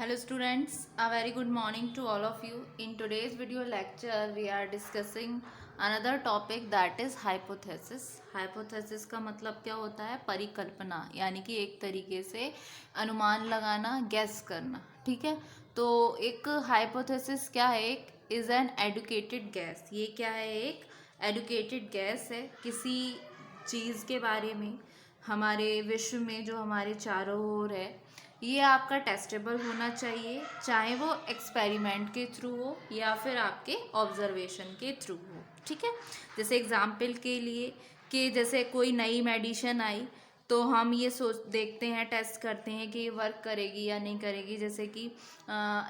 Hello students, a very good morning to all of you. In today's video lecture, we are discussing another topic that is hypothesis. Hypothesis का मतलब क्या होता है? परिकल्पना, यानी कि एक तरीके से अनुमान लगाना, गैस करना. ठीक है, तो एक हाइपोथेसिस क्या है? एक इज एन एडुकेटेड गैस. ये क्या है? एक एडुकेटेड गैस है किसी चीज़ के बारे में, हमारे विश्व में जो हमारे चारों ओर है. ये आपका टेस्टेबल होना चाहिए, चाहे वो एक्सपेरिमेंट के थ्रू हो या फिर आपके ऑब्जर्वेशन के थ्रू हो. ठीक है, जैसे एग्जाम्पल के लिए कि जैसे कोई नई मेडिसिन आई तो हम ये सोच देखते हैं, टेस्ट करते हैं कि ये वर्क करेगी या नहीं करेगी. जैसे कि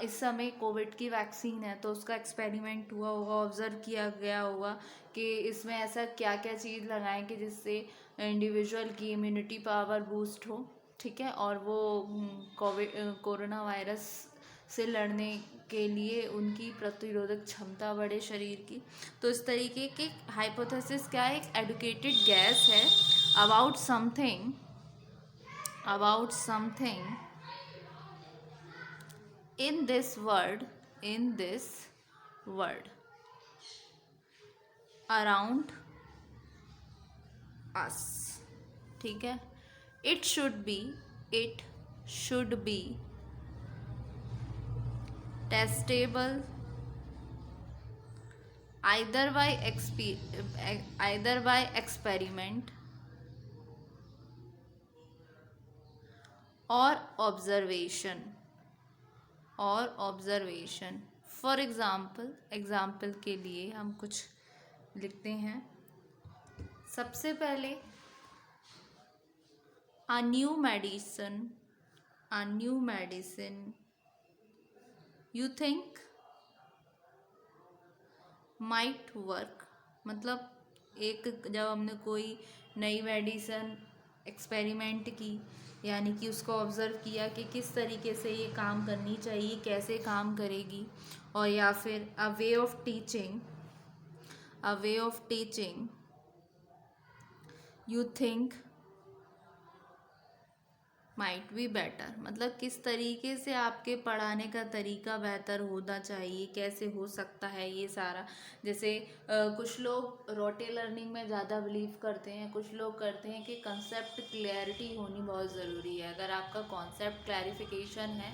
इस समय कोविड की वैक्सीन है तो उसका एक्सपेरिमेंट हुआ होगा, ऑब्जर्व किया गया होगा कि इसमें ऐसा क्या क्या चीज़ लगाएं कि जिससे इंडिविजुअल की इम्यूनिटी पावर बूस्ट हो. ठीक है, और वो कोविड कोरोना वायरस से लड़ने के लिए उनकी प्रतिरोधक क्षमता बढ़े शरीर की. तो इस तरीके के हाइपोथेसिस क्या है? एक एडुकेटेड गैस है about something in this world around us. ठीक है, it should be testable either by experiment or observation. For example के लिए हम कुछ लिखते हैं. सबसे पहले a new medicine you think might work. मतलब जब हमने कोई नई मेडिसिन एक्सपेरिमेंट की, यानी कि उसको ऑब्ज़र्व किया कि किस तरीके से ये काम करनी चाहिए, कैसे काम करेगी. और या फिर a way of teaching you think might be better. मतलब किस तरीके से आपके पढ़ाने का तरीका बेहतर होना चाहिए, कैसे हो सकता है ये सारा. जैसे कुछ लोग रोटे लर्निंग में ज़्यादा बिलीव करते हैं, कुछ लोग करते हैं कि कंसेप्ट क्लैरिटी होनी बहुत ज़रूरी है. अगर आपका कॉन्सेप्ट क्लैरिफिकेशन है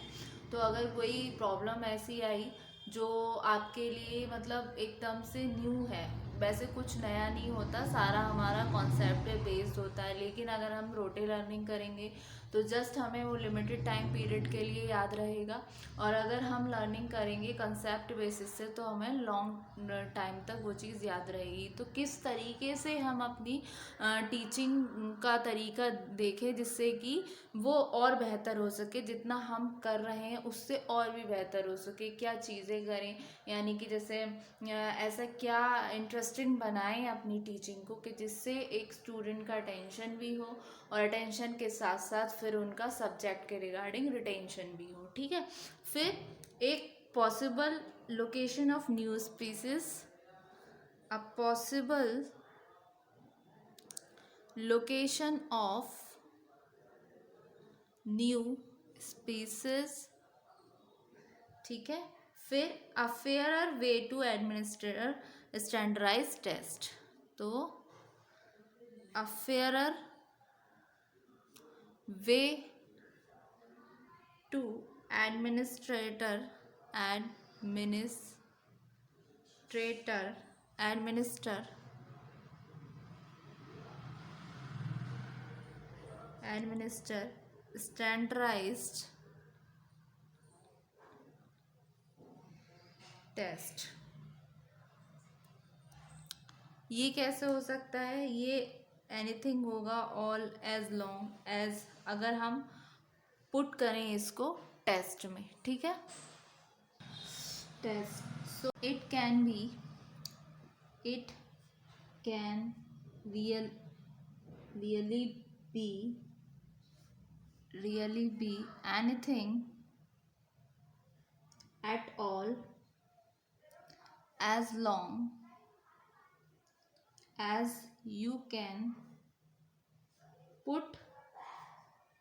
तो अगर कोई प्रॉब्लम ऐसी आई जो आपके लिए मतलब एकदम से न्यू है, वैसे कुछ नया नहीं होता, सारा हमारा कॉन्सेप्ट पे बेस्ड होता है. लेकिन अगर हम रोटे लर्निंग करेंगे तो जस्ट हमें वो लिमिटेड टाइम पीरियड के लिए याद रहेगा. और अगर हम लर्निंग करेंगे कंसेप्ट बेसिस से तो हमें लॉन्ग टाइम तक वो चीज़ याद रहेगी. तो किस तरीके से हम अपनी टीचिंग का तरीका देखें जिससे कि वो और बेहतर हो सके, जितना हम कर रहे हैं उससे और भी बेहतर हो सके. क्या चीज़ें करें, यानी कि जैसे ऐसा क्या इंटरेस्टिंग बनाएं अपनी टीचिंग को कि जिससे एक स्टूडेंट का अटेंशन भी हो और अटेंशन के साथ साथ फिर उनका सब्जेक्ट के रिगार्डिंग रिटेंशन भी हो. ठीक है, फिर एक possible location of new species, a possible location of new species. ठीक है, फिर a fairer way to administer standardize test. तो a fairer way to administrator administer standardized test. ये कैसे हो सकता है? ये एनीथिंग होगा ऑल एज लॉन्ग एज अगर हम पुट करें इसको टेस्ट में. ठीक है, test. So it can really be anything at all as long as you can put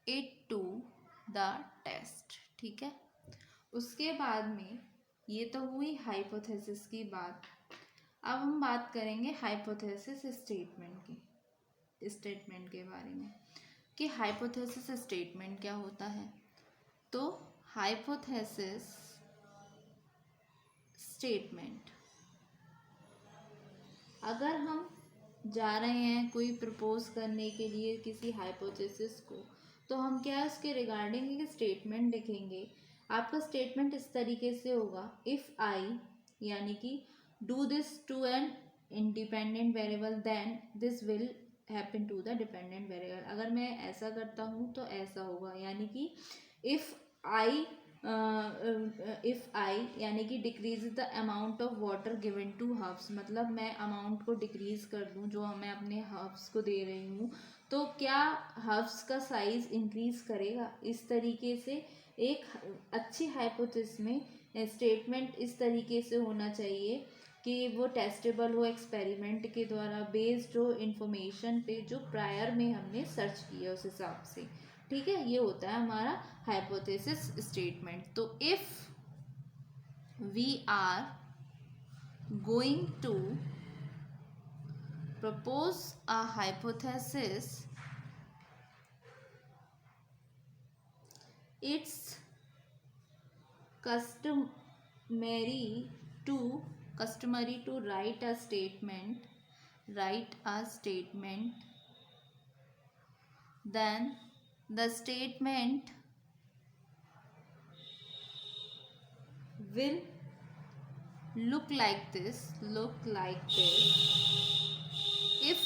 it to the test. ठीक है, उसके बाद में ये तो हुई हाइपोथेसिस की बात। अब हम बात करेंगे हाइपोथेसिस स्टेटमेंट के बारे में कि हाइपोथेसिस स्टेटमेंट क्या होता है। तो हाइपोथेसिस स्टेटमेंट, अगर हम जा रहे हैं कोई प्रपोज करने के लिए किसी हाइपोथेसिस को, तो हम क्या है उसके रिगार्डिंग एक स्टेटमेंट लिखेंगे। आपका स्टेटमेंट इस तरीके से होगा, इफ़ आई यानी कि do this to an independent variable then this will happen to the dependent variable. अगर मैं ऐसा करता हूँ तो ऐसा होगा, यानी कि इफ़ आई यानी कि decrease the amount of water given to herbs, मतलब मैं अमाउंट को डिक्रीज कर दूं जो मैं अपने हब्स को दे रही हूँ, तो क्या हब्स का साइज इंक्रीज करेगा। इस तरीके से एक अच्छी हाइपोथेसिस में स्टेटमेंट इस तरीके से होना चाहिए कि वो टेस्टेबल हो एक्सपेरिमेंट के द्वारा, बेस्ड हो इंफॉर्मेशन पे जो प्रायर में हमने सर्च किया उस हिसाब से। ठीक है, ये होता है हमारा हाइपोथेसिस स्टेटमेंट। तो if we are going to propose a hypothesis, it's customary to write a statement, then the statement will look like this, if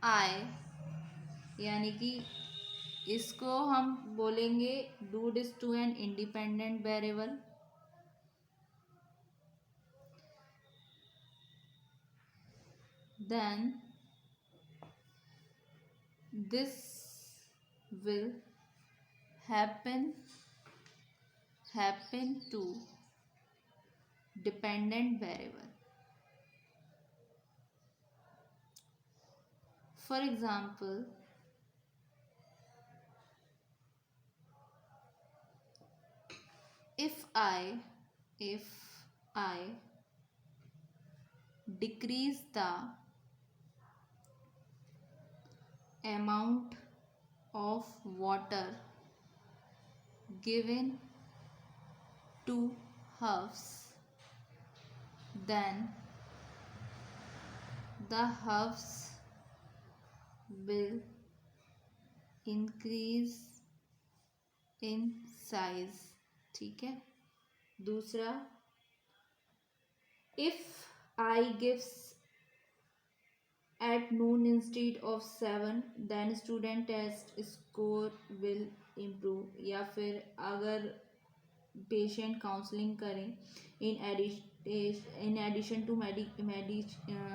I, यानी कि इसको हम बोलेंगे do this to an independent variable, then this will happen to dependent variable. For example, if I decrease the amount of water given to hubs, then the hubs will increase in size. ठीक है। दूसरा, if I gives at noon instead of 7, then student test score will improve। या फिर अगर patient counselling करें in addition to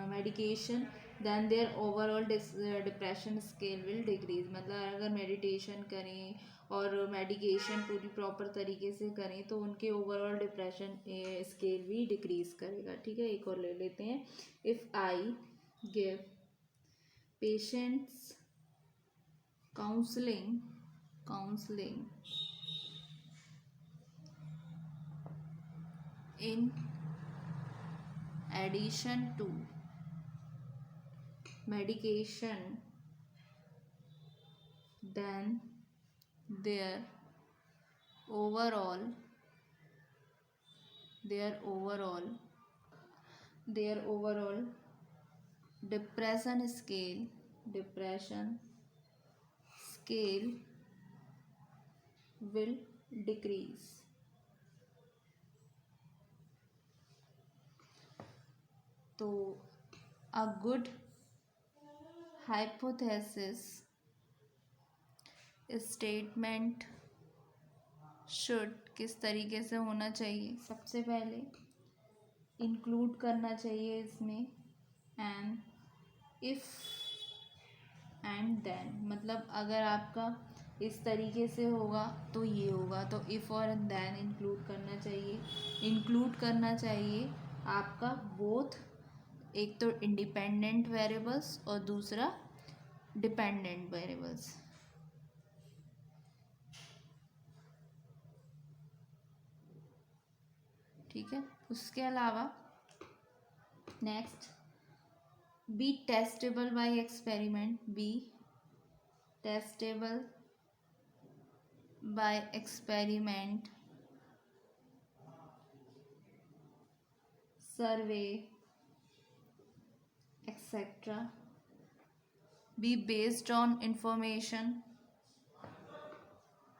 medication, then their overall depression scale will decrease। मतलब अगर meditation करें और मेडिकेशन पूरी प्रॉपर तरीके से करें तो उनके ओवरऑल डिप्रेशन स्केल भी डिक्रीज करेगा। ठीक है, एक और ले लेते हैं, if I give patients counselling in addition to medication, then their overall depression scale will decrease। तो a good hypothesis statement should किस तरीके से होना चाहिए। सबसे पहले इंक्लूड करना चाहिए इसमें एंड, इफ़ एंड देन, मतलब अगर आपका इस तरीके से होगा तो ये होगा, तो इफ़ और देन इंक्लूड करना चाहिए आपका बोथ, एक तो इंडिपेंडेंट वेरिएबल्स और दूसरा डिपेंडेंट वेरिएबल्स। ठीक है। उसके अलावा next, be testable by experiment, be testable by experiment, survey etc. be based on information,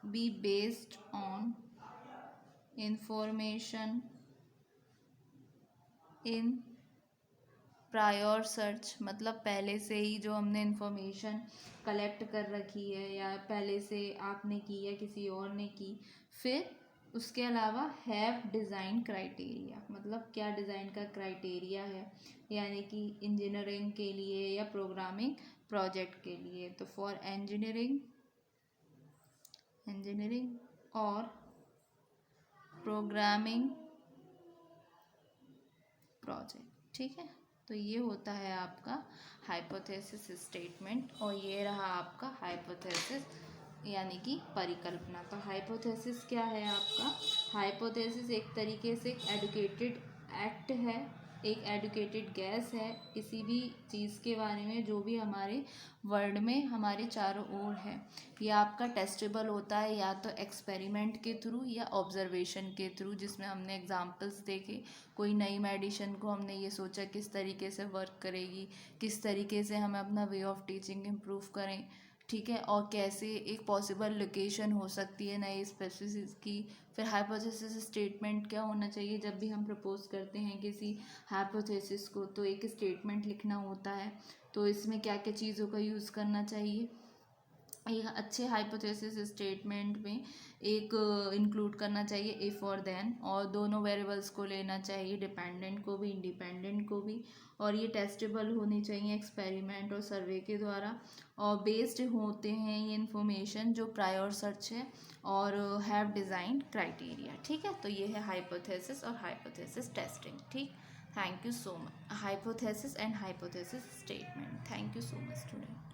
be based on information in prior search, मतलब पहले से ही जो हमने इन्फॉर्मेशन कलेक्ट कर रखी है या पहले से आपने की या किसी और ने की। फिर उसके अलावा हैव डिज़ाइन क्राइटेरिया, मतलब क्या डिज़ाइन का क्राइटेरिया है, यानी कि इंजीनियरिंग के लिए या प्रोग्रामिंग प्रोजेक्ट के लिए। तो फॉर इंजीनियरिंग और प्रोग्रामिंग प्रोजेक्ट, ठीक है। तो ये होता है आपका हाइपोथेसिस स्टेटमेंट, और ये रहा आपका हाइपोथेसिस यानी कि परिकल्पना। तो हाइपोथेसिस क्या है आपका? हाइपोथेसिस एक तरीके से एक एडुकेटेड एक्ट है, एक एडुकेटेड गैस है किसी भी चीज़ के बारे में जो भी हमारे वर्ल्ड में हमारे चारों ओर है। यह आपका टेस्टेबल होता है या तो एक्सपेरिमेंट के थ्रू या ऑब्जर्वेशन के थ्रू, जिसमें हमने एग्जांपल्स देखे। कोई नई मेडिसिन को हमने ये सोचा किस तरीके से वर्क करेगी, किस तरीके से हमें अपना वे ऑफ टीचिंग इम्प्रूव करें, ठीक है, और कैसे एक पॉसिबल लोकेशन हो सकती है नई स्पेसिस की। फिर हाइपोथेसिस स्टेटमेंट क्या होना चाहिए? जब भी हम प्रपोज करते हैं किसी हाइपोथेसिस को तो एक स्टेटमेंट लिखना होता है। तो इसमें क्या क्या चीज़ों का यूज़ करना चाहिए? एक अच्छे हाइपोथेसिस स्टेटमेंट में एक इंक्लूड करना चाहिए इफ़ और देन, और दोनों वेरिएबल्स को लेना चाहिए, डिपेंडेंट को भी इंडिपेंडेंट को भी, और ये टेस्टेबल होनी चाहिए एक्सपेरिमेंट और सर्वे के द्वारा, और बेस्ड होते हैं ये इन्फॉर्मेशन जो प्रायर सर्च है, और हैव डिज़ाइन क्राइटेरिया, ठीक है। तो ये है हाइपोथेसिस और हाइपोथेसिस टेस्टिंग, ठीक। Thank you so much. Hypothesis and hypothesis statement. Thank you so much student.